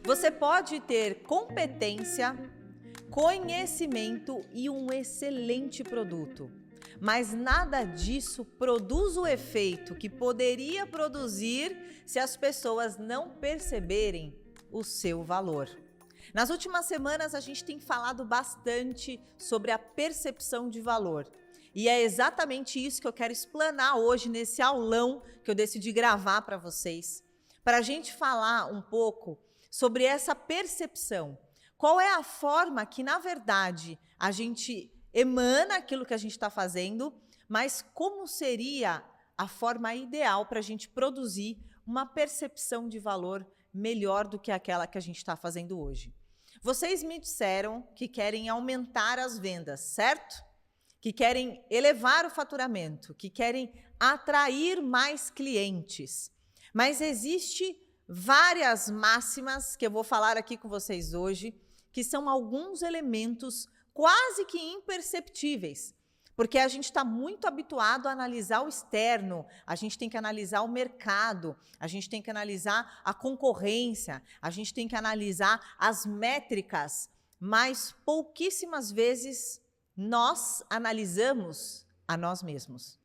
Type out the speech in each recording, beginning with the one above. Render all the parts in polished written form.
Você pode ter competência, conhecimento e um excelente produto, mas nada disso produz o efeito que poderia produzir se as pessoas não perceberem o seu valor. Nas últimas semanas, a gente tem falado bastante sobre a percepção de valor. E é exatamente isso que eu quero explanar hoje nesse aulão que eu decidi gravar para vocês, para a gente falar um pouco sobre essa percepção. Qual é a forma que, na verdade, a gente emana aquilo que a gente está fazendo, mas como seria a forma ideal para a gente produzir uma percepção de valor melhor do que aquela que a gente está fazendo hoje. Vocês me disseram que querem aumentar as vendas, certo? Que querem elevar o faturamento, que querem atrair mais clientes. Mas existe várias máximas que eu vou falar aqui com vocês hoje, que são alguns elementos quase que imperceptíveis, porque a gente está muito habituado a analisar o externo, a gente tem que analisar o mercado, a gente tem que analisar a concorrência, a gente tem que analisar as métricas, mas pouquíssimas vezes nós analisamos a nós mesmos.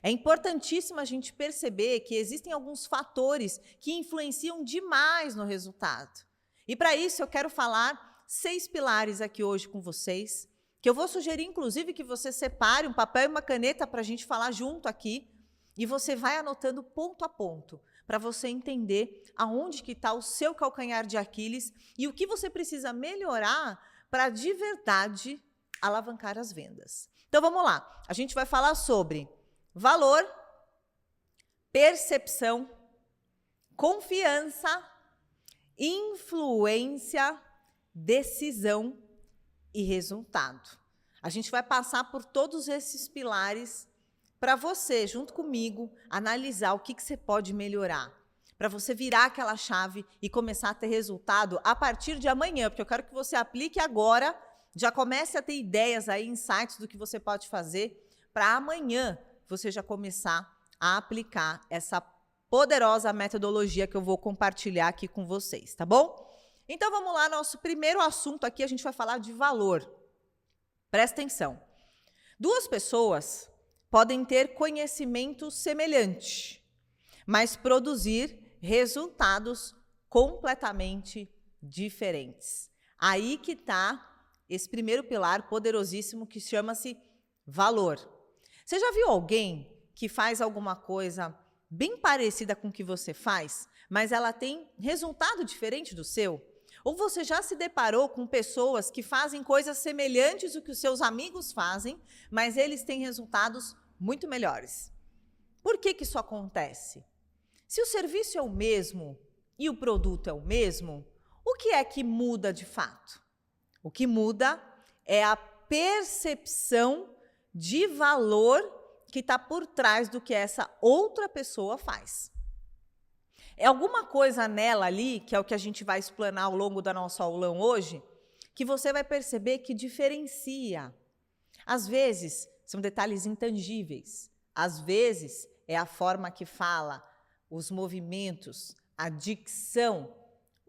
É importantíssimo a gente perceber que existem alguns fatores que influenciam demais no resultado. E para isso eu quero falar 6 pilares aqui hoje com vocês, que eu vou sugerir inclusive que você separe um papel e uma caneta para a gente falar junto aqui, e você vai anotando ponto a ponto, para você entender aonde que está o seu calcanhar de Aquiles e o que você precisa melhorar para de verdade alavancar as vendas. Então vamos lá, a gente vai falar sobre valor, percepção, confiança, influência, decisão e resultado. A gente vai passar por todos esses pilares para você, junto comigo, analisar o que você pode melhorar, para você virar aquela chave e começar a ter resultado a partir de amanhã, porque eu quero que você aplique agora, já comece a ter ideias aí, insights do que você pode fazer para amanhã você já começar a aplicar essa poderosa metodologia que eu vou compartilhar aqui com vocês, tá bom? Então vamos lá, nosso primeiro assunto aqui, a gente vai falar de valor. Presta atenção. 2 pessoas podem ter conhecimento semelhante, mas produzir resultados completamente diferentes. Aí que está esse primeiro pilar poderosíssimo que chama-se valor. Você já viu alguém que faz alguma coisa bem parecida com o que você faz, mas ela tem resultado diferente do seu? Ou você já se deparou com pessoas que fazem coisas semelhantes ao que os seus amigos fazem, mas eles têm resultados muito melhores? Por que isso acontece? Se o serviço é o mesmo e o produto é o mesmo, o que é que muda de fato? O que muda é a percepção de valor que está por trás do que essa outra pessoa faz. É alguma coisa nela ali, que é o que a gente vai explanar ao longo do nosso aulão hoje, que você vai perceber que diferencia. Às vezes, são detalhes intangíveis. Às vezes, é a forma que fala, os movimentos, a dicção,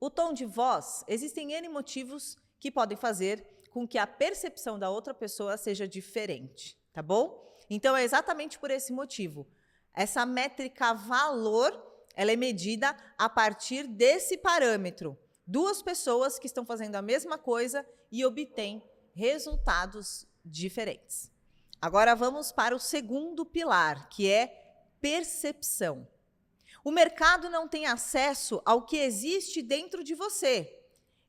o tom de voz. Existem N motivos que podem fazer com que a percepção da outra pessoa seja diferente, tá bom? Então, é exatamente por esse motivo. Essa métrica valor, ela é medida a partir desse parâmetro. 2 pessoas que estão fazendo a mesma coisa e obtêm resultados diferentes. Agora vamos para o segundo pilar, que é percepção. O mercado não tem acesso ao que existe dentro de você.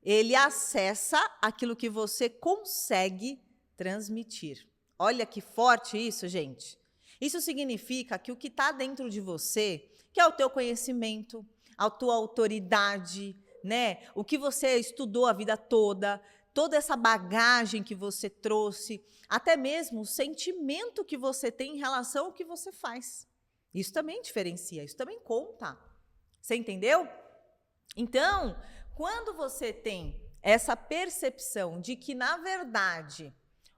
Ele acessa aquilo que você consegue transmitir. Olha que forte isso, gente. Isso significa que o que está dentro de você, que é o teu conhecimento, a tua autoridade, né? O que você estudou a vida toda, toda essa bagagem que você trouxe, até mesmo o sentimento que você tem em relação ao que você faz. Isso também diferencia, isso também conta. Você entendeu? Então, quando você tem essa percepção de que, na verdade,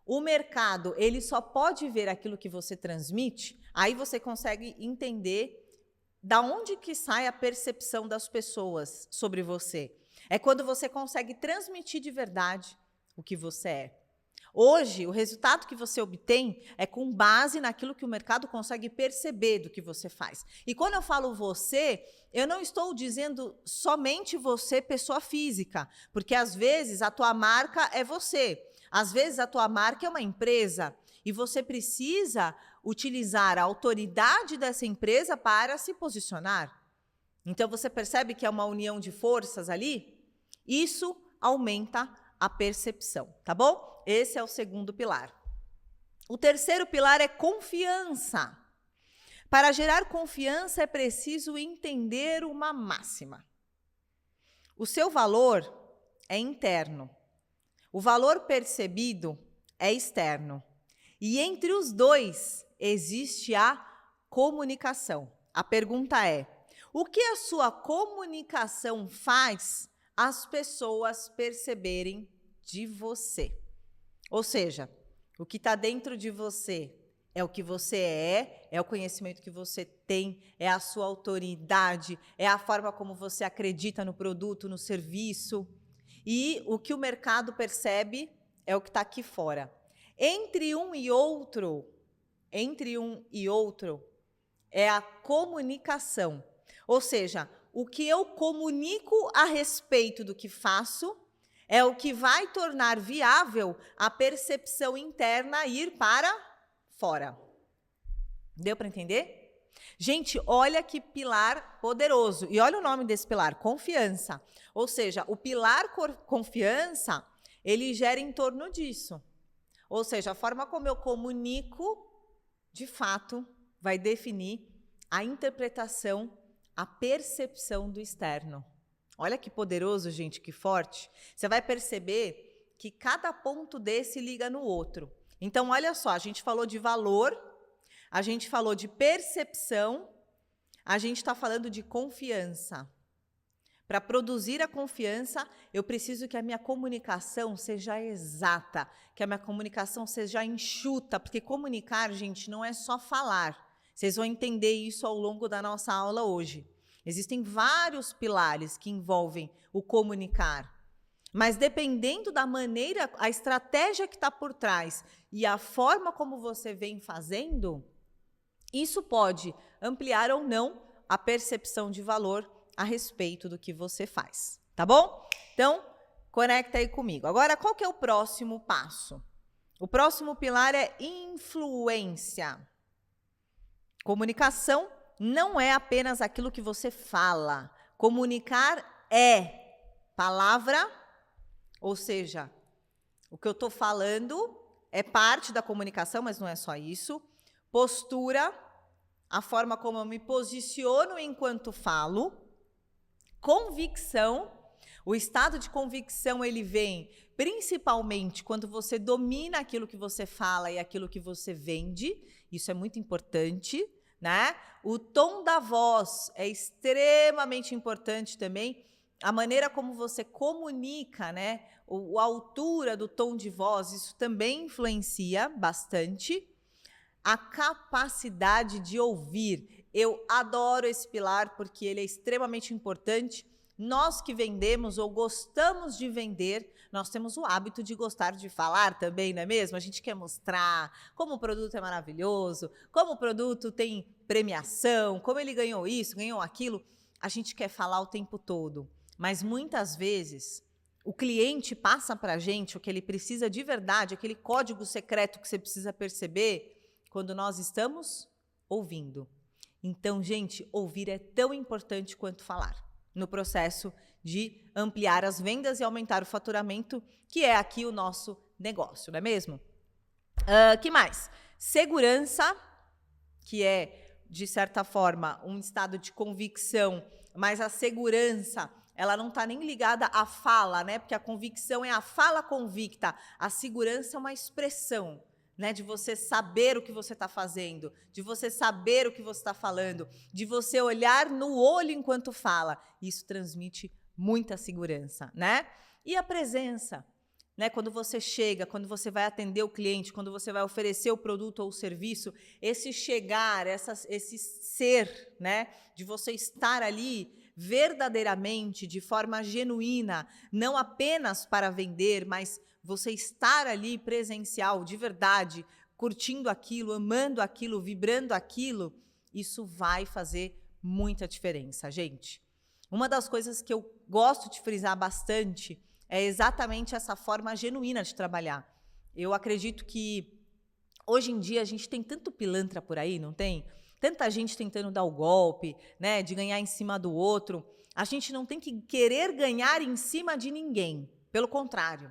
o mercado ele só pode ver aquilo que você transmite, aí você consegue entender da onde que sai a percepção das pessoas sobre você. É quando você consegue transmitir de verdade o que você é. Hoje, o resultado que você obtém é com base naquilo que o mercado consegue perceber do que você faz. E quando eu falo você, eu não estou dizendo somente você, pessoa física, porque às vezes a tua marca é você, às vezes a tua marca é uma empresa e você precisa utilizar a autoridade dessa empresa para se posicionar. Então, você percebe que é uma união de forças ali? Isso aumenta a percepção, tá bom? Esse é o segundo pilar. O terceiro pilar é confiança. Para gerar confiança é preciso entender uma máxima. O seu valor é interno. O valor percebido é externo. E entre os dois existe a comunicação. A pergunta é: o que a sua comunicação faz as pessoas perceberem de você? Ou seja, o que está dentro de você é o que você é o conhecimento que você tem, é a sua autoridade, é a forma como você acredita no produto, no serviço. E o que o mercado percebe é o que está aqui fora. Entre um e outro é a comunicação. Ou seja, o que eu comunico a respeito do que faço é o que vai tornar viável a percepção interna ir para fora. Deu para entender? Gente, olha que pilar poderoso. E olha o nome desse pilar, confiança. Ou seja, o pilar confiança, ele gera em torno disso. Ou seja, a forma como eu comunico, de fato, vai definir a interpretação, a percepção do externo. Olha que poderoso, gente, que forte. Você vai perceber que cada ponto desse liga no outro. Então, olha só, a gente falou de valor, a gente falou de percepção, a gente está falando de confiança. Para produzir a confiança, eu preciso que a minha comunicação seja exata, que a minha comunicação seja enxuta, porque comunicar, gente, não é só falar. Vocês vão entender isso ao longo da nossa aula hoje. Existem vários pilares que envolvem o comunicar. Mas dependendo da maneira, a estratégia que está por trás e a forma como você vem fazendo, isso pode ampliar ou não a percepção de valor a respeito do que você faz, tá bom? Então, conecta aí comigo. Agora, qual que é o próximo passo? O próximo pilar é influência. Comunicação não é apenas aquilo que você fala. Comunicar é palavra, ou seja, o que eu estou falando é parte da comunicação, mas não é só isso. Postura, a forma como eu me posiciono enquanto falo. Convicção, o estado de convicção ele vem principalmente quando você domina aquilo que você fala e aquilo que você vende. Isso é muito importante, né? O tom da voz é extremamente importante também. A maneira como você comunica, né? A altura do tom de voz, isso também influencia bastante. A capacidade de ouvir. Eu adoro esse pilar porque ele é extremamente importante. Nós que vendemos ou gostamos de vender, nós temos o hábito de gostar de falar também, não é mesmo? A gente quer mostrar como o produto é maravilhoso, como o produto tem premiação, como ele ganhou isso, ganhou aquilo. A gente quer falar o tempo todo. Mas muitas vezes o cliente passa para a gente o que ele precisa de verdade, aquele código secreto que você precisa perceber quando nós estamos ouvindo. Então, gente, ouvir é tão importante quanto falar no processo de ampliar as vendas e aumentar o faturamento, que é aqui o nosso negócio, não é mesmo? Que mais? Segurança, que é, de certa forma, um estado de convicção, mas a segurança, ela não está nem ligada à fala, né? Porque a convicção é a fala convicta, a segurança é uma expressão, né, de você saber o que você está fazendo, de você saber o que você está falando, de você olhar no olho enquanto fala. Isso transmite muita segurança, né? E a presença, né? Quando você chega, quando você vai atender o cliente, quando você vai oferecer o produto ou o serviço, esse chegar, esse ser, né, de você estar ali verdadeiramente, de forma genuína, não apenas para vender, mas você estar ali presencial, de verdade, curtindo aquilo, amando aquilo, vibrando aquilo, isso vai fazer muita diferença, gente. Uma das coisas que eu gosto de frisar bastante é exatamente essa forma genuína de trabalhar. Eu acredito que hoje em dia a gente tem tanto pilantra por aí, não tem? Tanta gente tentando dar o golpe, né, de ganhar em cima do outro. A gente não tem que querer ganhar em cima de ninguém. Pelo contrário,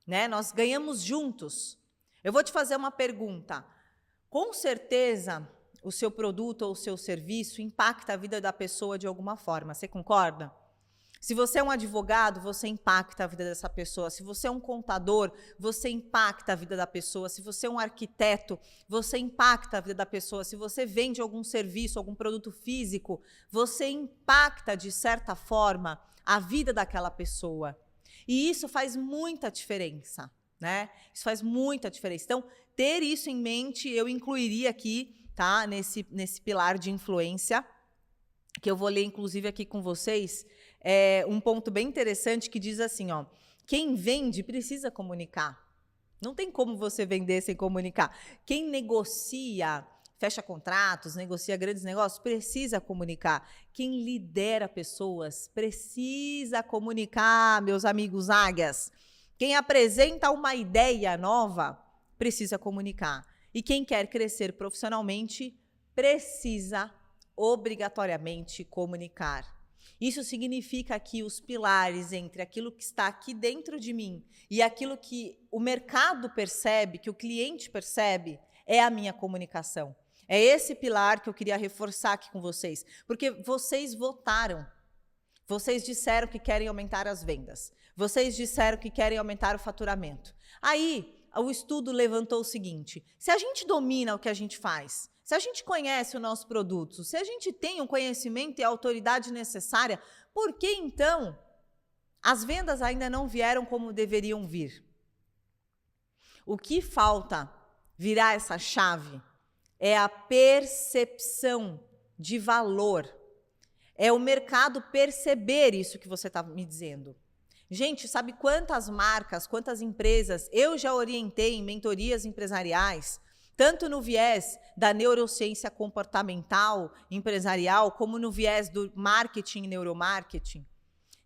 né? Nós ganhamos juntos. Eu vou te fazer uma pergunta. Com certeza, o seu produto ou o seu serviço impacta a vida da pessoa de alguma forma. Você concorda? Se você é um advogado, você impacta a vida dessa pessoa. Se você é um contador, você impacta a vida da pessoa. Se você é um arquiteto, você impacta a vida da pessoa. Se você vende algum serviço, algum produto físico, você impacta, de certa forma, a vida daquela pessoa. E isso faz muita diferença, né? Isso faz muita diferença. Então, ter isso em mente, eu incluiria aqui, tá? Nesse pilar de influência, que eu vou ler, inclusive, aqui com vocês, um ponto bem interessante que diz assim, ó, quem vende precisa comunicar. Não tem como você vender sem comunicar. Quem negocia, fecha contratos, negocia grandes negócios, precisa comunicar. Quem lidera pessoas precisa comunicar, meus amigos águias. Quem apresenta uma ideia nova precisa comunicar. E quem quer crescer profissionalmente precisa obrigatoriamente comunicar. Isso significa que os pilares entre aquilo que está aqui dentro de mim e aquilo que o mercado percebe, que o cliente percebe, é a minha comunicação. É esse pilar que eu queria reforçar aqui com vocês, porque vocês votaram. Vocês disseram que querem aumentar as vendas. Vocês disseram que querem aumentar o faturamento. Aí, o estudo levantou o seguinte: se a gente domina o que a gente faz, se a gente conhece o nosso produto, se a gente tem o conhecimento e a autoridade necessária, por que então as vendas ainda não vieram como deveriam vir? O que falta virar essa chave é a percepção de valor. É o mercado perceber isso que você está me dizendo. Gente, sabe quantas marcas, quantas empresas eu já orientei em mentorias empresariais, tanto no viés da neurociência comportamental empresarial, como no viés do marketing e neuromarketing,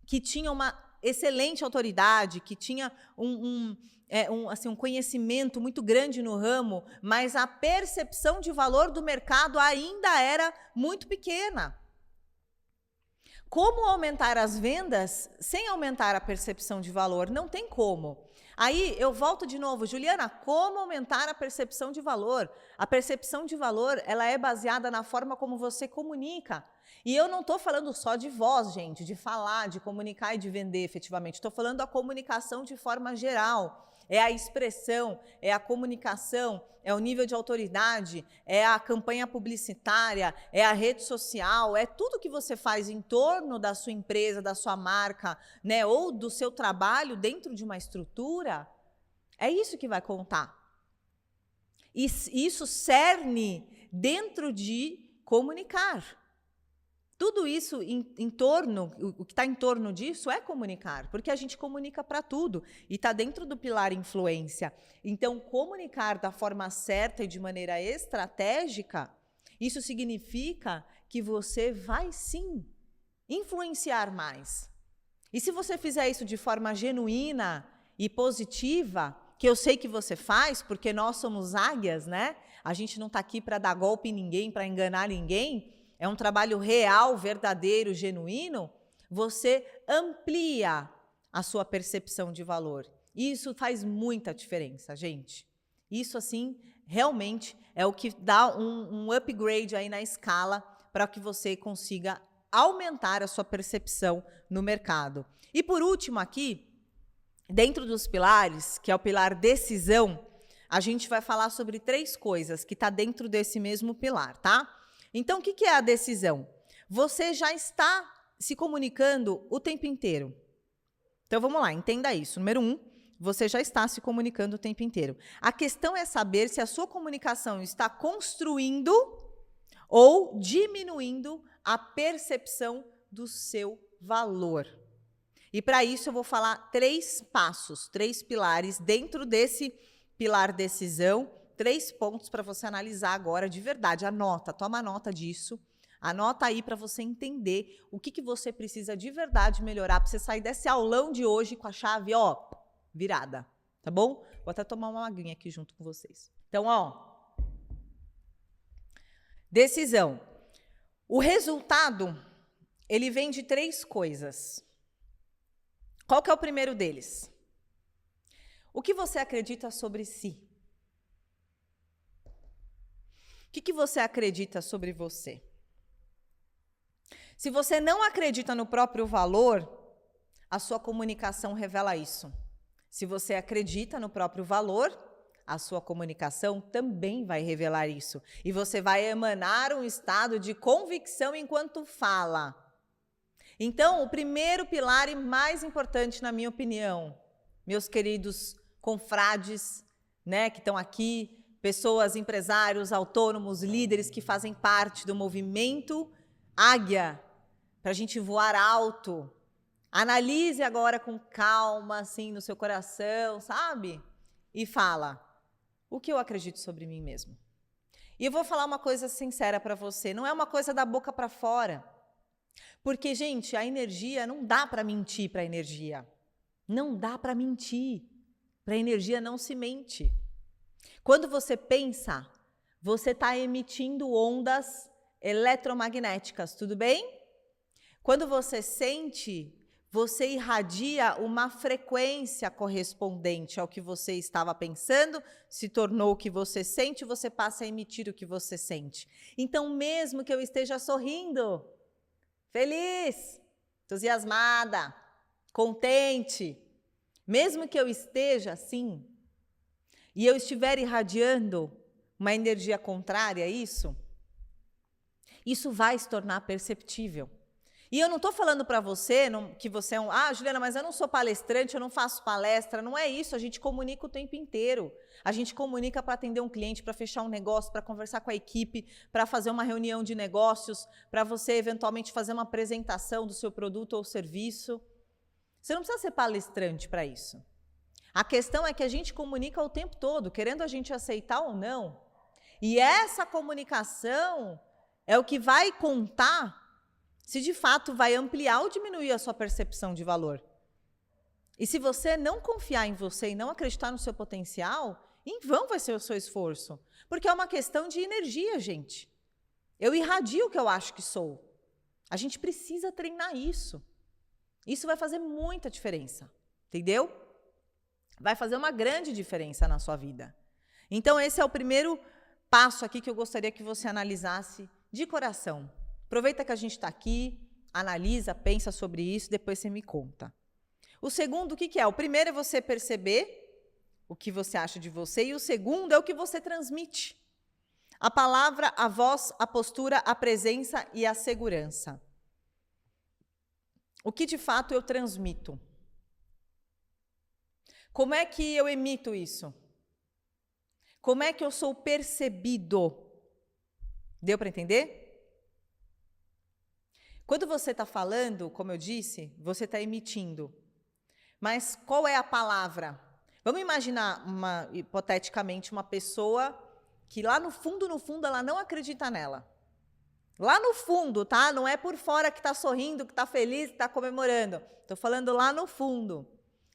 que tinha uma excelente autoridade, que tinha um conhecimento muito grande no ramo, mas a percepção de valor do mercado ainda era muito pequena. Como aumentar as vendas sem aumentar a percepção de valor? Não tem como. Aí eu volto de novo, Juliana, como aumentar a percepção de valor? A percepção de valor, ela é baseada na forma como você comunica. E eu não estou falando só de voz, gente, de falar, de comunicar e de vender efetivamente. Estou falando da comunicação de forma geral. É a expressão, é a comunicação, é o nível de autoridade, é a campanha publicitária, é a rede social, é tudo que você faz em torno da sua empresa, da sua marca, né, ou do seu trabalho dentro de uma estrutura. É isso que vai contar. E isso cerne dentro de comunicar. Tudo isso em torno, o que está em torno disso é comunicar, porque a gente comunica para tudo e está dentro do pilar influência. Então, comunicar da forma certa e de maneira estratégica, isso significa que você vai sim influenciar mais. E se você fizer isso de forma genuína e positiva, que eu sei que você faz, porque nós somos águias, né? A gente não está aqui para dar golpe em ninguém, para enganar ninguém. É um trabalho real, verdadeiro, genuíno, você amplia a sua percepção de valor. E isso faz muita diferença, gente. Isso, assim, realmente é o que dá um upgrade aí na escala para que você consiga aumentar a sua percepção no mercado. E por último aqui, dentro dos pilares, que é o pilar decisão, a gente vai falar sobre 3 coisas que está dentro desse mesmo pilar, tá? Então, o que é a decisão? Você já está se comunicando o tempo inteiro. Então, vamos lá, entenda isso. Número 1, você já está se comunicando o tempo inteiro. A questão é saber se a sua comunicação está construindo ou diminuindo a percepção do seu valor. E para isso eu vou falar 3 passos, 3 pilares dentro desse pilar decisão, 3 pontos para você analisar agora de verdade. Anota, toma nota disso. Anota aí para você entender o que você precisa de verdade melhorar, para você sair desse aulão de hoje com a chave, ó, virada, tá bom? Vou até tomar uma aguinha aqui junto com vocês. Então, ó, decisão. O resultado, ele vem de 3 coisas. Qual que é o primeiro deles? O que você acredita sobre si? O que você acredita sobre você? Se você não acredita no próprio valor, a sua comunicação revela isso. Se você acredita no próprio valor, a sua comunicação também vai revelar isso. E você vai emanar um estado de convicção enquanto fala. Então, o primeiro pilar e mais importante, na minha opinião, meus queridos confrades, né, que estão aqui, pessoas, empresários, autônomos, líderes que fazem parte do movimento Águia, para a gente voar alto. Analise agora com calma, assim, no seu coração, sabe? E fala, o que eu acredito sobre mim mesmo? E eu vou falar uma coisa sincera para você, não é uma coisa da boca para fora. Porque, gente, a energia, não dá para mentir para a energia. Não dá para mentir. Para a energia não se mente. Quando você pensa, você está emitindo ondas eletromagnéticas, tudo bem? Quando você sente, você irradia uma frequência correspondente ao que você estava pensando, se tornou o que você sente, você passa a emitir o que você sente. Então, mesmo que eu esteja sorrindo, feliz, entusiasmada, contente, mesmo que eu esteja assim, e eu estiver irradiando uma energia contrária a isso, isso vai se tornar perceptível. E eu não estou falando para você que você é um... Ah, Juliana, mas eu não sou palestrante, eu não faço palestra. Não é isso, a gente comunica o tempo inteiro. A gente comunica para atender um cliente, para fechar um negócio, para conversar com a equipe, para fazer uma reunião de negócios, para você eventualmente fazer uma apresentação do seu produto ou serviço. Você não precisa ser palestrante para isso. A questão é que a gente comunica o tempo todo, querendo a gente aceitar ou não. E essa comunicação é o que vai contar se de fato vai ampliar ou diminuir a sua percepção de valor. E se você não confiar em você e não acreditar no seu potencial, em vão vai ser o seu esforço. Porque é uma questão de energia, gente. Eu irradio o que eu acho que sou. A gente precisa treinar isso. Isso vai fazer muita diferença, entendeu? Vai fazer uma grande diferença na sua vida. Então, esse é o primeiro passo aqui que eu gostaria que você analisasse de coração. Aproveita que a gente está aqui, analisa, pensa sobre isso, depois você me conta. O segundo, o que é? O primeiro é você perceber o que você acha de você, e o segundo é o que você transmite. A palavra, a voz, a postura, a presença e a segurança. O que de fato eu transmito? Como é que eu emito isso? Como é que eu sou percebido? Deu para entender? Quando você está falando, como eu disse, você está emitindo. Mas qual é a palavra? Vamos imaginar, hipoteticamente, uma pessoa que lá no fundo, ela não acredita nela. Lá no fundo, tá? Não é por fora que está sorrindo, que está feliz, que está comemorando. Estou falando lá no fundo.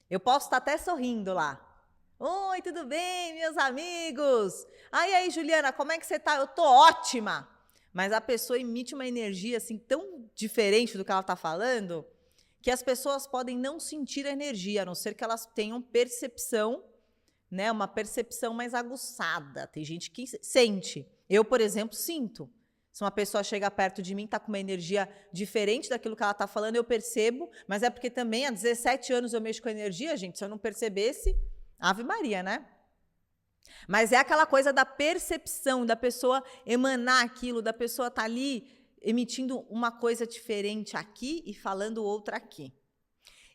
Eu posso estar até sorrindo lá. Oi, tudo bem, meus amigos? E aí, Juliana, como é que você está? Eu estou ótima. Mas a pessoa emite uma energia assim tão diferente do que ela está falando, que as pessoas podem não sentir a energia, a não ser que elas tenham percepção, né, uma percepção mais aguçada. Tem gente que sente. Eu, por exemplo, sinto. Se uma pessoa chega perto de mim, está com uma energia diferente daquilo que ela está falando, eu percebo, mas é porque também há 17 anos eu mexo com energia, gente. Se eu não percebesse, Ave Maria, né? Mas é aquela coisa da percepção, da pessoa emanar aquilo, da pessoa estar ali emitindo uma coisa diferente aqui e falando outra aqui.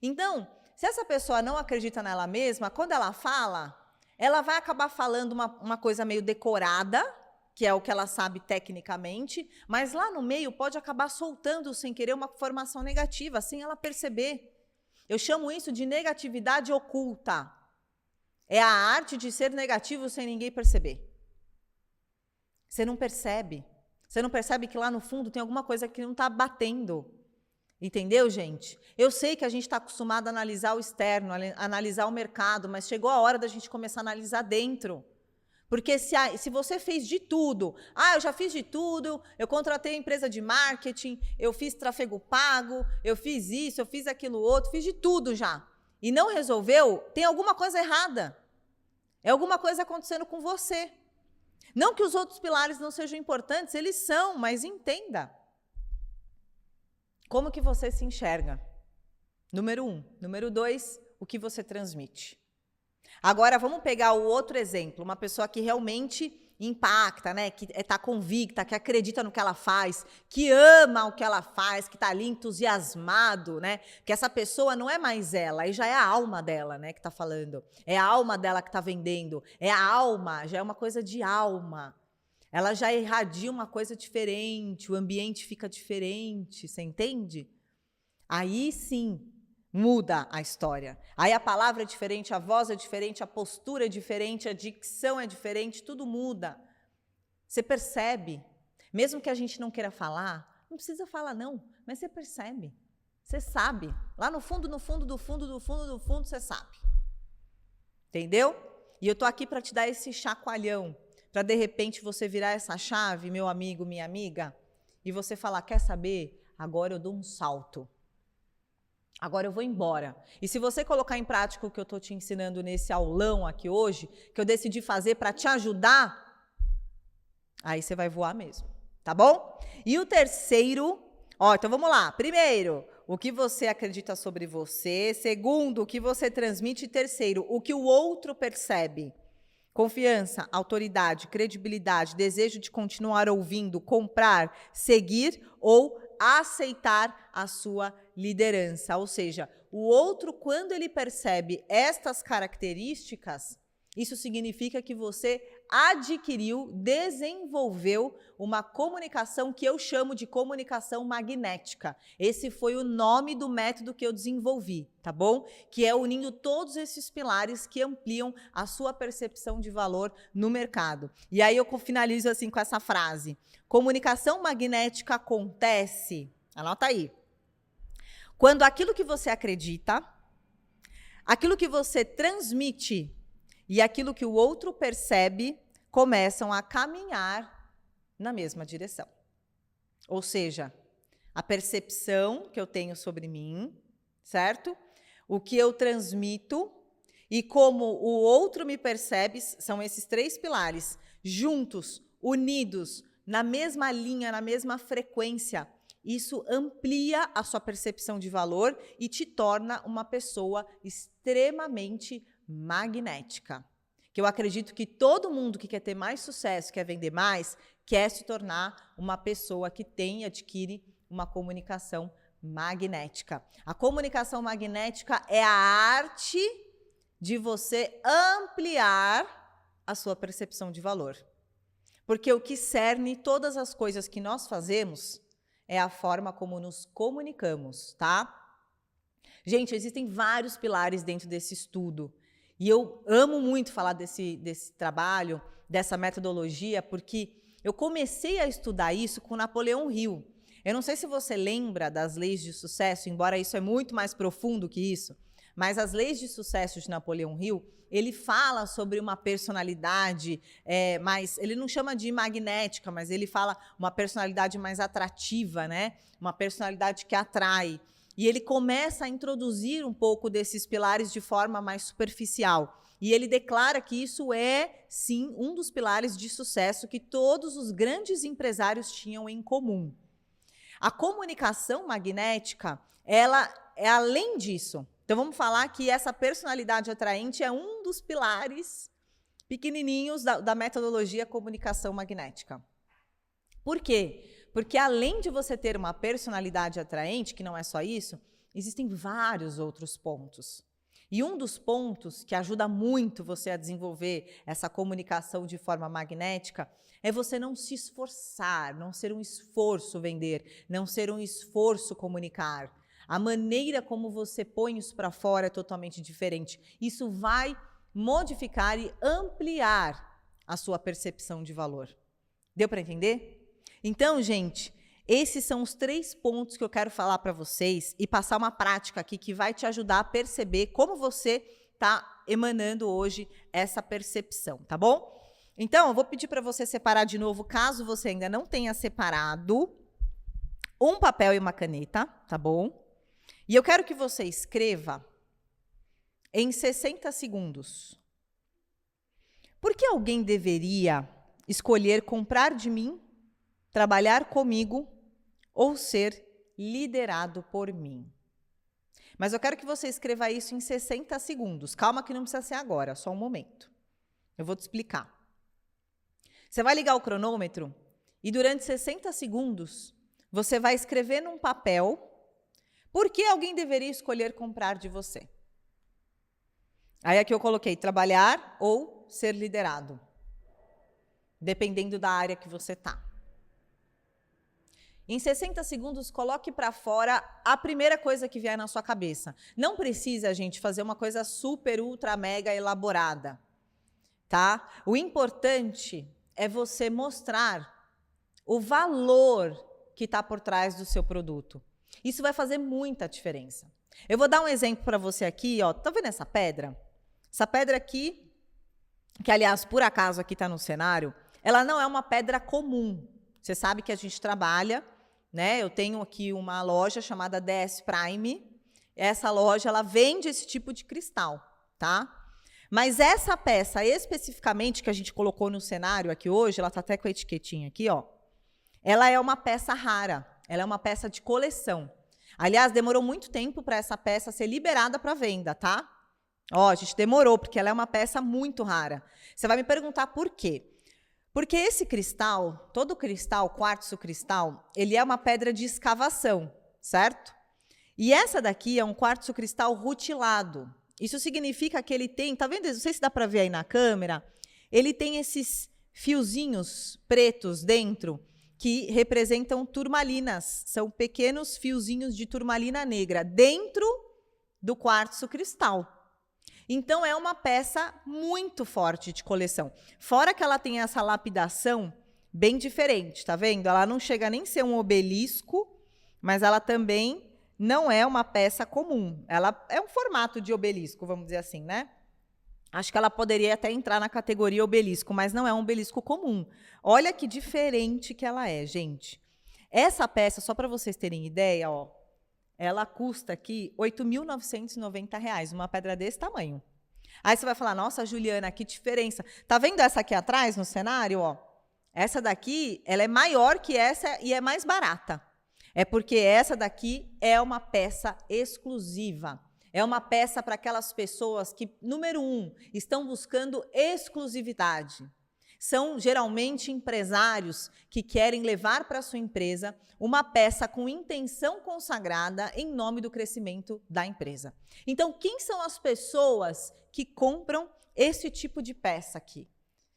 Então, se essa pessoa não acredita nela mesma, quando ela fala, ela vai acabar falando uma coisa meio decorada, que é o que ela sabe tecnicamente, mas lá no meio pode acabar soltando, sem querer, uma informação negativa, sem ela perceber. Eu chamo isso de negatividade oculta. É a arte de ser negativo sem ninguém perceber. Você não percebe. Você não percebe que lá no fundo tem alguma coisa que não está batendo. Entendeu, gente? Eu sei que a gente está acostumado a analisar o externo, a analisar o mercado, mas chegou a hora da gente começar a analisar dentro. Porque se você fez de tudo, eu já fiz de tudo, eu contratei empresa de marketing, eu fiz tráfego pago, eu fiz isso, eu fiz aquilo outro, fiz de tudo já. E não resolveu, tem alguma coisa errada. É alguma coisa acontecendo com você. Não que os outros pilares não sejam importantes, eles são, mas entenda. Como que você se enxerga? Número 1. Número 2, o que você transmite. Agora, vamos pegar o outro exemplo, uma pessoa que realmente impacta, né? Que está convicta, que acredita no que ela faz, que ama o que ela faz, que está ali entusiasmado, né? Que essa pessoa não é mais ela, aí já é a alma dela, né? Que está falando. É a alma dela que está vendendo. É a alma, já é uma coisa de alma. Ela já irradia uma coisa diferente, o ambiente fica diferente, você entende? Aí sim, muda a história. Aí a palavra é diferente, a voz é diferente, a postura é diferente, a dicção é diferente, tudo muda. Você percebe. Mesmo que a gente não queira falar, não precisa falar não, mas você percebe. Você sabe. Lá no fundo, no fundo, do fundo, do fundo, do fundo, você sabe. Entendeu? E eu tô aqui para te dar esse chacoalhão, para de repente você virar essa chave, meu amigo, minha amiga, e você falar, quer saber? Agora eu dou um salto. Agora eu vou embora. E se você colocar em prática o que eu estou te ensinando nesse aulão aqui hoje, que eu decidi fazer para te ajudar, aí você vai voar mesmo, tá bom? E o terceiro, então vamos lá. Primeiro, o que você acredita sobre você. Segundo, o que você transmite. E terceiro, o que o outro percebe. Confiança, autoridade, credibilidade, desejo de continuar ouvindo, comprar, seguir ou aceitar a sua liderança. Ou seja, o outro, quando ele percebe estas características, isso significa que você adquiriu, desenvolveu uma comunicação que eu chamo de comunicação magnética. Esse foi o nome do método que eu desenvolvi, tá bom? Que é unindo todos esses pilares que ampliam a sua percepção de valor no mercado. E aí eu finalizo assim com essa frase. Comunicação magnética acontece, anota aí, quando aquilo que você acredita, aquilo que você transmite e aquilo que o outro percebe começam a caminhar na mesma direção. Ou seja, a percepção que eu tenho sobre mim, certo? O que eu transmito e como o outro me percebe, são esses três pilares, juntos, unidos, na mesma linha, na mesma frequência. Isso amplia a sua percepção de valor e te torna uma pessoa extremamente magnética. Que eu acredito que todo mundo que quer ter mais sucesso, quer vender mais, quer se tornar uma pessoa que tem e adquire uma comunicação magnética. A comunicação magnética é a arte de você ampliar a sua percepção de valor. Porque o que cerne todas as coisas que nós fazemos é a forma como nos comunicamos, tá? Gente, existem vários pilares dentro desse estudo. E eu amo muito falar desse trabalho, dessa metodologia, porque eu comecei a estudar isso com Napoleão Hill. Eu não sei se você lembra das leis de sucesso, embora isso é muito mais profundo que isso, mas as leis de sucesso de Napoleão Hill, ele fala sobre uma personalidade mais, ele não chama de magnética, mas ele fala uma personalidade mais atrativa, né? Uma personalidade que atrai. E ele começa a introduzir um pouco desses pilares de forma mais superficial. E ele declara que isso é, sim, um dos pilares de sucesso que todos os grandes empresários tinham em comum. A comunicação magnética, ela é além disso. Então, vamos falar que essa personalidade atraente é um dos pilares pequenininhos da metodologia comunicação magnética. Por quê? Porque além de você ter uma personalidade atraente, que não é só isso, existem vários outros pontos. E um dos pontos que ajuda muito você a desenvolver essa comunicação de forma magnética é você não se esforçar, não ser um esforço vender, não ser um esforço comunicar. A maneira como você põe isso para fora é totalmente diferente. Isso vai modificar e ampliar a sua percepção de valor. Deu para entender? Então, gente, esses são os 3 pontos que eu quero falar para vocês e passar uma prática aqui que vai te ajudar a perceber como você está emanando hoje essa percepção, tá bom? Então, eu vou pedir para você separar de novo, caso você ainda não tenha separado, um papel e uma caneta, tá bom? E eu quero que você escreva em 60 segundos. Por que alguém deveria escolher comprar de mim, trabalhar comigo ou ser liderado por mim? Mas eu quero que você escreva isso em 60 segundos. Calma que não precisa ser agora, só um momento. Eu vou te explicar. Você vai ligar o cronômetro e durante 60 segundos você vai escrever num papel por que alguém deveria escolher comprar de você. Aí aqui eu coloquei trabalhar ou ser liderado, dependendo da área que você está. Em 60 segundos, coloque para fora a primeira coisa que vier na sua cabeça. Não precisa, gente, fazer uma coisa super, ultra, mega elaborada, tá? O importante é você mostrar o valor que está por trás do seu produto. Isso vai fazer muita diferença. Eu vou dar um exemplo para você aqui, ó. Tá vendo essa pedra? Essa pedra aqui, que aliás, por acaso aqui está no cenário, ela não é uma pedra comum. Você sabe que a gente trabalha, né? Eu tenho aqui uma loja chamada DS Prime. Essa loja, ela vende esse tipo de cristal, tá? Mas essa peça especificamente que a gente colocou no cenário aqui hoje, ela tá até com a etiquetinha aqui, ó. Ela é uma peça rara, ela é uma peça de coleção. Aliás, demorou muito tempo para essa peça ser liberada para venda, tá? Ó, a gente demorou, porque ela é uma peça muito rara. Você vai me perguntar por quê? Porque esse cristal, todo cristal, quartzo cristal, ele é uma pedra de escavação, certo? E essa daqui é um quartzo cristal rutilado. Isso significa que ele tem, tá vendo? Não sei se dá para ver aí na câmera. Ele tem esses fiozinhos pretos dentro que representam turmalinas. São pequenos fiozinhos de turmalina negra dentro do quartzo cristal. Então, é uma peça muito forte de coleção. Fora que ela tem essa lapidação bem diferente, tá vendo? Ela não chega nem a ser um obelisco, mas ela também não é uma peça comum. Ela é um formato de obelisco, vamos dizer assim, né? Acho que ela poderia até entrar na categoria obelisco, mas não é um obelisco comum. Olha que diferente que ela é, gente. Essa peça, só para vocês terem ideia, ó, ela custa aqui R$ 8.990, uma pedra desse tamanho. Aí você vai falar, nossa, Juliana, que diferença. Tá vendo essa aqui atrás no cenário? Ó? Essa daqui, ela é maior que essa e é mais barata. É porque essa daqui é uma peça exclusiva. É uma peça para aquelas pessoas que, número 1, estão buscando exclusividade. São geralmente empresários que querem levar para a sua empresa uma peça com intenção consagrada em nome do crescimento da empresa. Então, quem são as pessoas que compram esse tipo de peça aqui?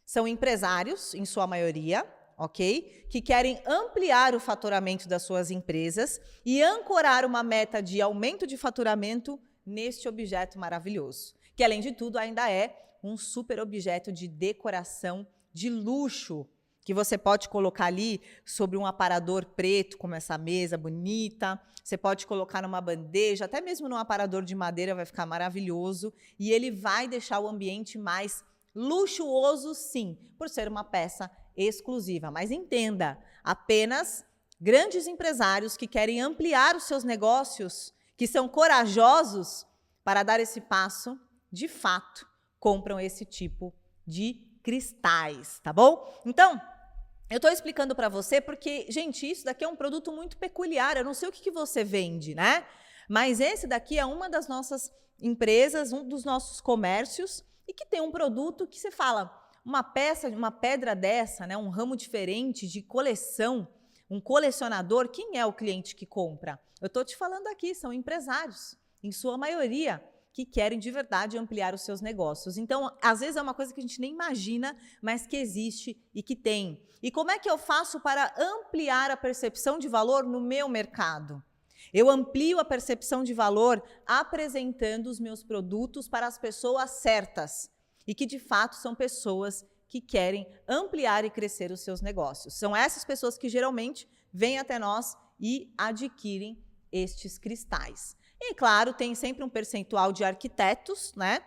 São empresários, em sua maioria, ok? Que querem ampliar o faturamento das suas empresas e ancorar uma meta de aumento de faturamento neste objeto maravilhoso, que além de tudo ainda é um super objeto de decoração de luxo, que você pode colocar ali sobre um aparador preto, como essa mesa bonita, você pode colocar numa bandeja, até mesmo num aparador de madeira vai ficar maravilhoso, e ele vai deixar o ambiente mais luxuoso, sim, por ser uma peça exclusiva. Mas entenda, apenas grandes empresários que querem ampliar os seus negócios, que são corajosos para dar esse passo, de fato, compram esse tipo de cristais, tá bom? Então, eu estou explicando para você porque, gente, isso daqui é um produto muito peculiar. Eu não sei o que você vende, né? Mas esse daqui é uma das nossas empresas, um dos nossos comércios e que tem um produto que você fala, uma peça, uma pedra dessa, né? Um ramo diferente de coleção, um colecionador, quem é o cliente que compra? Eu estou te falando aqui, são empresários, em sua maioria, que querem de verdade ampliar os seus negócios. Então, às vezes é uma coisa que a gente nem imagina, mas que existe e que tem. E como é que eu faço para ampliar a percepção de valor no meu mercado? Eu amplio a percepção de valor apresentando os meus produtos para as pessoas certas e que, de fato, são pessoas que querem ampliar e crescer os seus negócios. São essas pessoas que geralmente vêm até nós e adquirem estes cristais. E, claro, tem sempre um percentual de arquitetos, né?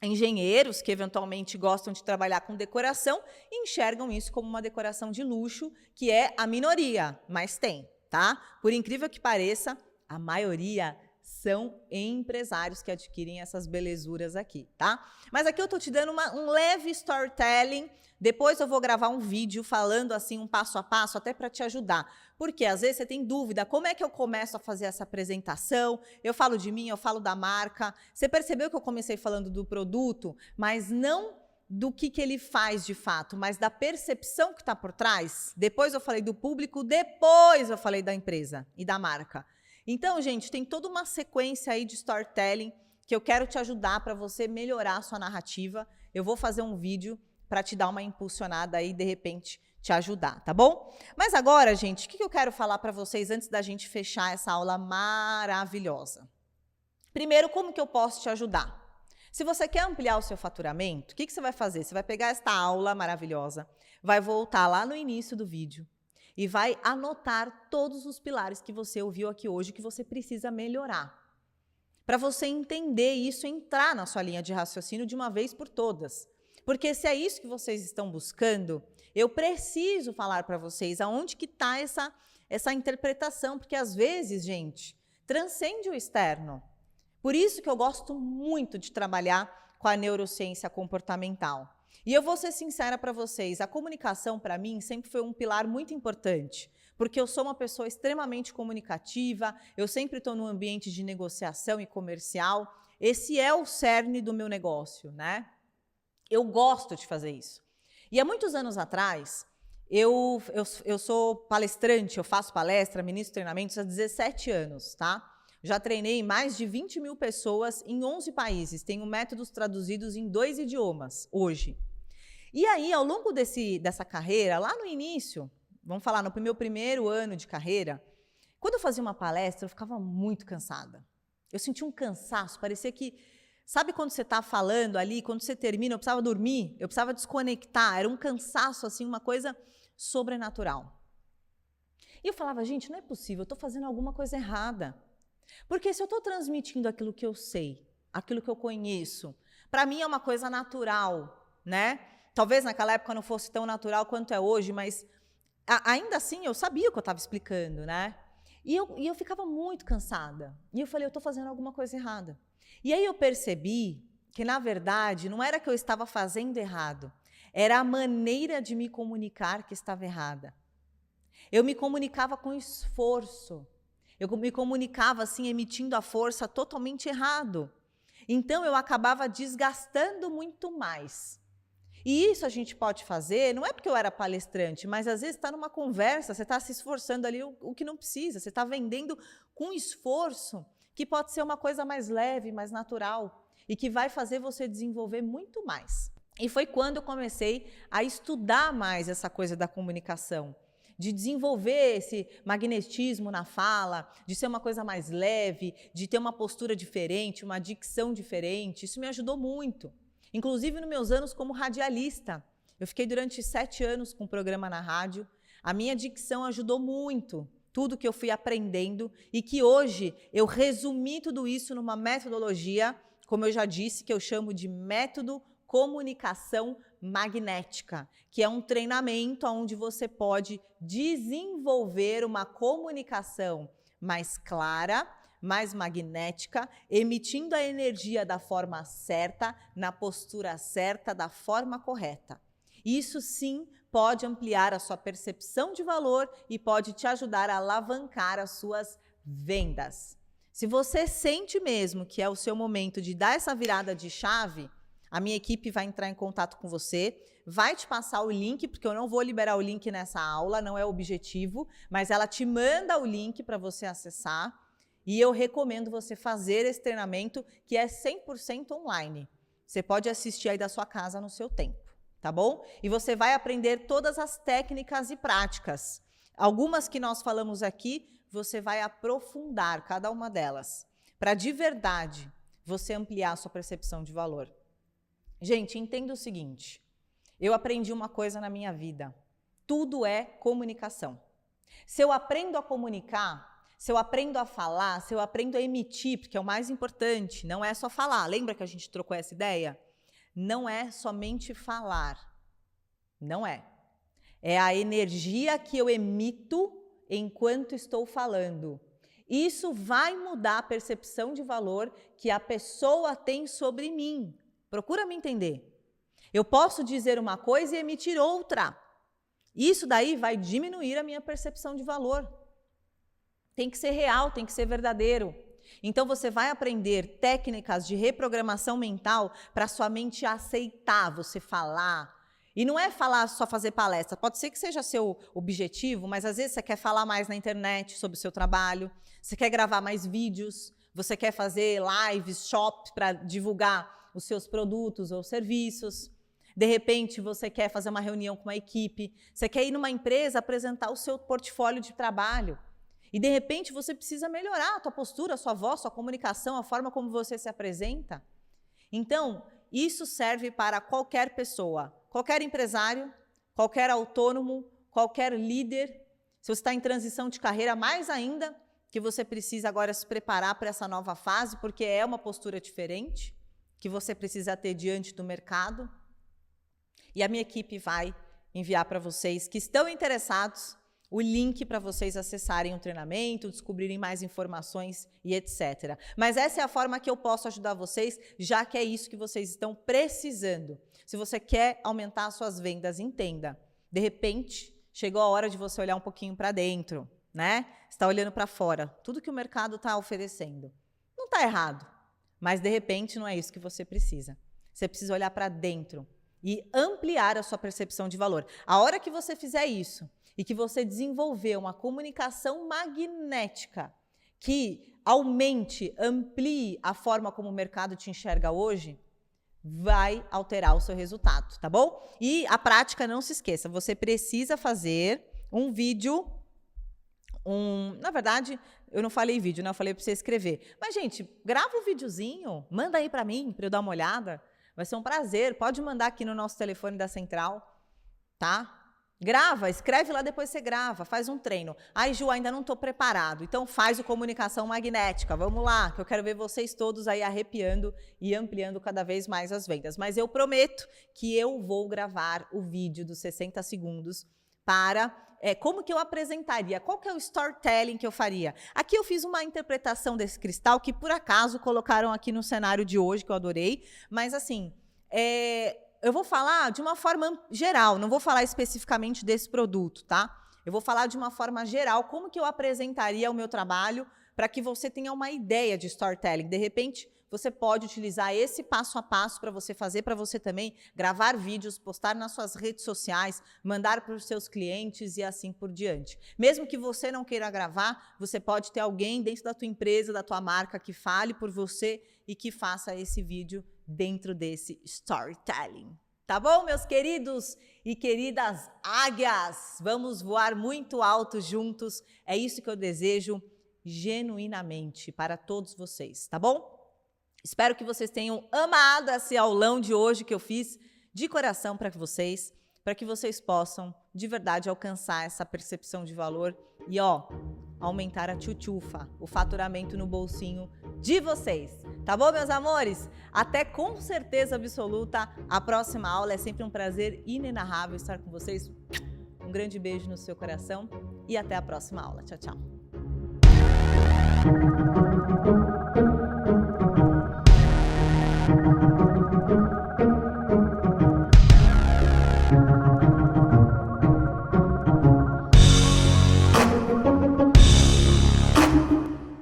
Engenheiros que eventualmente gostam de trabalhar com decoração e enxergam isso como uma decoração de luxo, que é a minoria, mas tem, tá? Por incrível que pareça, a maioria são empresários que adquirem essas belezuras aqui, tá? Mas aqui eu tô te dando um leve storytelling. Depois eu vou gravar um vídeo falando assim um passo a passo, até para te ajudar. Porque às vezes você tem dúvida, como é que eu começo a fazer essa apresentação? Eu falo de mim, eu falo da marca. Você percebeu que eu comecei falando do produto, mas não do que ele faz de fato, mas da percepção que está por trás? Depois eu falei do público, depois eu falei da empresa e da marca. Então, gente, tem toda uma sequência aí de storytelling que eu quero te ajudar para você melhorar a sua narrativa. Eu vou fazer um vídeo para te dar uma impulsionada aí, de repente, te ajudar, tá bom? Mas agora, gente, o que eu quero falar para vocês antes da gente fechar essa aula maravilhosa? Primeiro, como que eu posso te ajudar? Se você quer ampliar o seu faturamento, o que você vai fazer? Você vai pegar esta aula maravilhosa, vai voltar lá no início do vídeo e vai anotar todos os pilares que você ouviu aqui hoje que você precisa melhorar. Para você entender isso, entrar na sua linha de raciocínio de uma vez por todas. Porque se é isso que vocês estão buscando, eu preciso falar para vocês aonde que está essa interpretação, porque às vezes, gente, transcende o externo. Por isso que eu gosto muito de trabalhar com a neurociência comportamental. E eu vou ser sincera para vocês, a comunicação para mim sempre foi um pilar muito importante, porque eu sou uma pessoa extremamente comunicativa, eu sempre estou num ambiente de negociação e comercial, esse é o cerne do meu negócio, né? Eu gosto de fazer isso. E há muitos anos atrás, eu sou palestrante, eu faço palestra, ministro treinamentos há 17 anos, tá? Já treinei mais de 20 mil pessoas em 11 países, tenho métodos traduzidos em 2 idiomas hoje. E aí, ao longo dessa carreira, lá no início, vamos falar no meu primeiro ano de carreira, quando eu fazia uma palestra, eu ficava muito cansada. Eu sentia um cansaço, parecia que... Sabe quando você está falando ali, quando você termina, eu precisava dormir, eu precisava desconectar, era um cansaço, assim, uma coisa sobrenatural. E eu falava, gente, não é possível, eu estou fazendo alguma coisa errada. Porque se eu estou transmitindo aquilo que eu sei, aquilo que eu conheço, para mim é uma coisa natural, né? Talvez naquela época não fosse tão natural quanto é hoje, mas ainda assim eu sabia o que eu estava explicando, né? E eu ficava muito cansada. E eu falei, eu estou fazendo alguma coisa errada. E aí eu percebi que, na verdade, não era que eu estava fazendo errado, era a maneira de me comunicar que estava errada. Eu me comunicava com esforço. Eu me comunicava assim, emitindo a força totalmente errado. Então, eu acabava desgastando muito mais. E isso a gente pode fazer, não é porque eu era palestrante, mas às vezes está numa conversa, você está se esforçando ali o que não precisa, você está vendendo com esforço, que pode ser uma coisa mais leve, mais natural, e que vai fazer você desenvolver muito mais. E foi quando eu comecei a estudar mais essa coisa da comunicação, de desenvolver esse magnetismo na fala, de ser uma coisa mais leve, de ter uma postura diferente, uma dicção diferente. Isso me ajudou muito. Inclusive, nos meus anos como radialista. Eu fiquei durante 7 anos com um programa na rádio. A minha dicção ajudou muito. Tudo que eu fui aprendendo e que hoje eu resumi tudo isso numa metodologia, como eu já disse, que eu chamo de método comunicação magnética, que é um treinamento onde você pode desenvolver uma comunicação mais clara, mais magnética, emitindo a energia da forma certa, na postura certa, da forma correta. Isso sim pode ampliar a sua percepção de valor e pode te ajudar a alavancar as suas vendas. Se você sente mesmo que é o seu momento de dar essa virada de chave, a minha equipe vai entrar em contato com você, vai te passar o link, porque eu não vou liberar o link nessa aula, não é o objetivo, mas ela te manda o link para você acessar. E eu recomendo você fazer esse treinamento, que é 100% online. Você pode assistir aí da sua casa no seu tempo, tá bom? E você vai aprender todas as técnicas e práticas. Algumas que nós falamos aqui, você vai aprofundar cada uma delas, para de verdade você ampliar a sua percepção de valor. Gente, entenda o seguinte, eu aprendi uma coisa na minha vida, tudo é comunicação. Se eu aprendo a comunicar, se eu aprendo a falar, se eu aprendo a emitir, porque é o mais importante, não é só falar. Lembra que a gente trocou essa ideia? Não é somente falar. Não é. É a energia que eu emito enquanto estou falando. Isso vai mudar a percepção de valor que a pessoa tem sobre mim. Procura me entender. Eu posso dizer uma coisa e emitir outra. Isso daí vai diminuir a minha percepção de valor. Tem que ser real, tem que ser verdadeiro. Então você vai aprender técnicas de reprogramação mental para sua mente aceitar você falar. E não é falar só fazer palestra, pode ser que seja seu objetivo, mas às vezes você quer falar mais na internet sobre o seu trabalho, você quer gravar mais vídeos, você quer fazer lives, shops para divulgar os seus produtos ou serviços. De repente você quer fazer uma reunião com uma equipe, você quer ir numa empresa apresentar o seu portfólio de trabalho. E, de repente, você precisa melhorar a tua postura, a sua voz, sua comunicação, a forma como você se apresenta. Então, isso serve para qualquer pessoa, qualquer empresário, qualquer autônomo, qualquer líder. Se você está em transição de carreira, mais ainda, que você precisa agora se preparar para essa nova fase, porque é uma postura diferente que você precisa ter diante do mercado. E a minha equipe vai enviar para vocês que estão interessados o link para vocês acessarem o treinamento, descobrirem mais informações e etc. Mas essa é a forma que eu posso ajudar vocês, já que é isso que vocês estão precisando. Se você quer aumentar as suas vendas, entenda. De repente, chegou a hora de você olhar um pouquinho para dentro, né? Você está olhando para fora, tudo que o mercado está oferecendo. Não está errado, mas de repente não é isso que você precisa. Você precisa olhar para dentro e ampliar a sua percepção de valor. A hora que você fizer isso, e que você desenvolver uma comunicação magnética que aumente, amplie a forma como o mercado te enxerga hoje, vai alterar o seu resultado, tá bom? E a prática, não se esqueça, você precisa fazer um vídeo, na verdade, eu não falei vídeo, né? Eu falei para você escrever. Mas, gente, grava um videozinho, manda aí para mim, para eu dar uma olhada. Vai ser um prazer, pode mandar aqui no nosso telefone da central, tá? Grava, escreve lá, depois você grava, faz um treino. Ai, Ju, ainda não estou preparado. Então faz o comunicação magnética. Vamos lá, que eu quero ver vocês todos aí arrepiando e ampliando cada vez mais as vendas. Mas eu prometo que eu vou gravar o vídeo dos 60 segundos para como que eu apresentaria, qual que é o storytelling que eu faria. Aqui eu fiz uma interpretação desse cristal que por acaso colocaram aqui no cenário de hoje, que eu adorei. Mas assim, eu vou falar de uma forma geral, não vou falar especificamente desse produto, tá? Eu vou falar de uma forma geral, como que eu apresentaria o meu trabalho para que você tenha uma ideia de storytelling. De repente, você pode utilizar esse passo a passo para você fazer, para você também gravar vídeos, postar nas suas redes sociais, mandar para os seus clientes e assim por diante. Mesmo que você não queira gravar, você pode ter alguém dentro da tua empresa, da tua marca, que fale por você e que faça esse vídeo dentro desse storytelling. Tá bom, meus queridos e queridas águias? Vamos voar muito alto juntos. É isso que eu desejo genuinamente para todos vocês, tá bom? Espero que vocês tenham amado esse aulão de hoje que eu fiz de coração para que vocês possam de verdade alcançar essa percepção de valor e aumentar a tchutchufa, o faturamento no bolsinho de vocês. Tá bom, meus amores? Até com certeza absoluta a próxima aula. É sempre um prazer inenarrável estar com vocês. Um grande beijo no seu coração e até a próxima aula. Tchau, tchau.